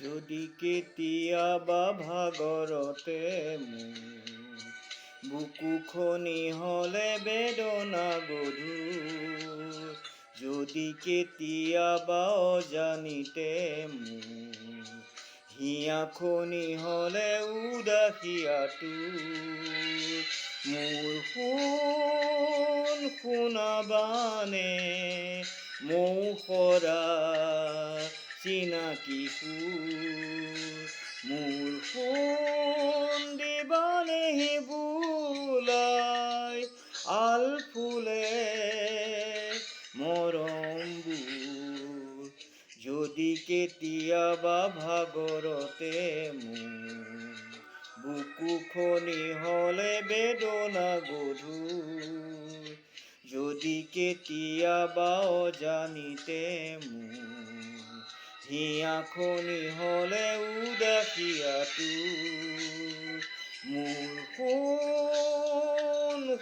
যদি কেতিয়াবা ভাগৰতে মোৰ বুকু খনি হলে বেদনা গধুৰ, যদি কেতিয়াবা অজানিতে মোৰ হিয়া খনি হলে উদাসীয়াটোৰ, মোৰ শুনাবানে মৌ সৰা চিনাকি সুৰ, মোৰ দিবানে বোলাই আলফুলে মৰমবোৰ, যদি কেতিয়াবা ভাগৰতে মোৰ বুকু খনি হলে বেদনা গধুৰ, যদি কেতিয়াবা অজানিতে মোৰ হিয়া খনি হলে উদাসীয়াটোৰ, মোৰ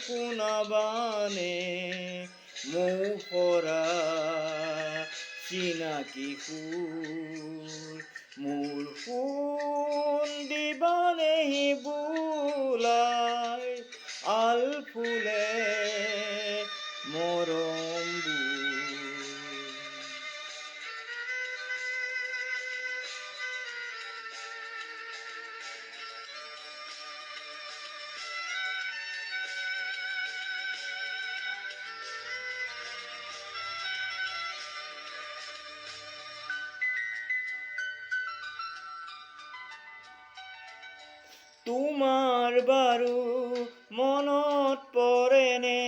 শুনাবানে মৌ সৰা চিনাকি সুৰ, মোৰ দিবানে বোলাই আলফুলে মৰমবোৰ। তোমাৰ বাৰু মনত পৰেনে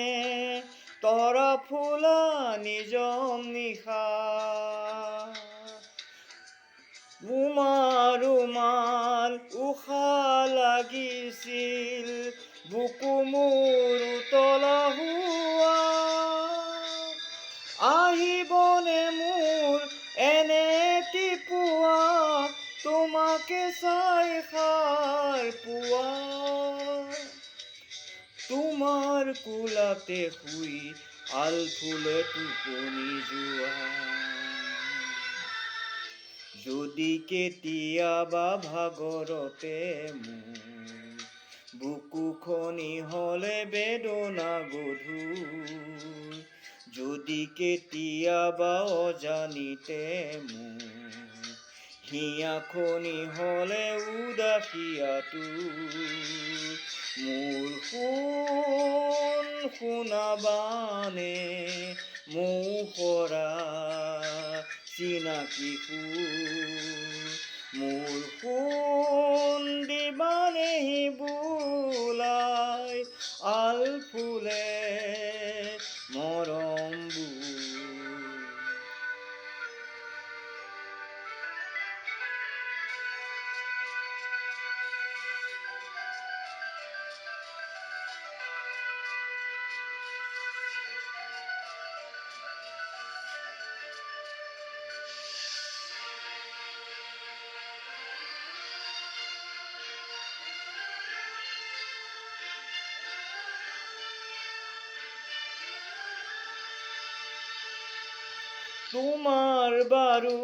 তৰা ফুলা নিজম নিশা, ৰুমাল উশাহ লাগিছিল বুকু মোৰ উতলা হোৱা, আহিবনে মোৰ এনে টিপুৱা তোমাকে চাই সাৰ পোৱা, তোমাৰ কোলাতে শুই আলফুলে টোপনি যোৱা, যদি কেতিয়াবা ভাগৰতে মোৰ বুকু খনি হলে বেদনা গধুৰ, যদি কেতিয়াবা অজানিতে মোৰ হিয়া খনি হলে উদাসীয়াটোৰ, মোৰ শুনাবানে মৌ সৰা চিনাকি সুৰ, মোৰ দিবানে বোলাই আলফুলে মৰমবোৰ। তোমাৰ বাৰু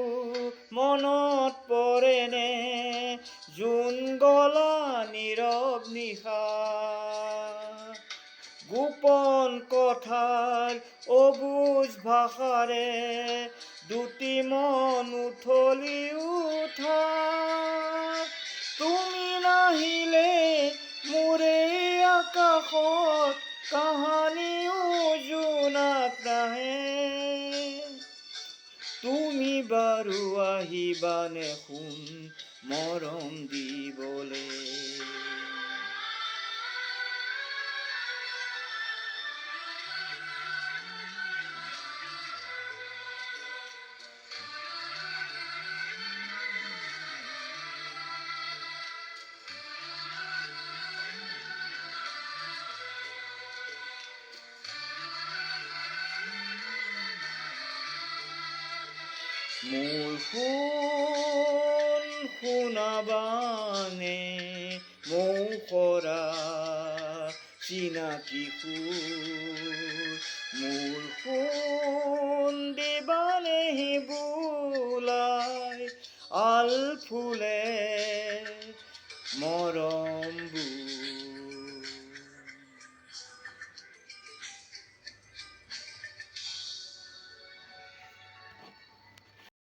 মনত পৰেনে জোন গলা নীৰৱ নিশা, গোপন কথাৰ অবুজ ভাষাৰে দুটি মন উঠলি উঠা, তুমি নাহিলে মোৰে আকাশত কাহানিও জোনাক নাহে, তুমি বাৰু আহিবানে সোণ মৰম দিবলে, মোৰ শুনাবানে মৌ সৰা চিনাকি সুৰ, মোৰ দিবানে বোলাই আল ফুলে মৰণ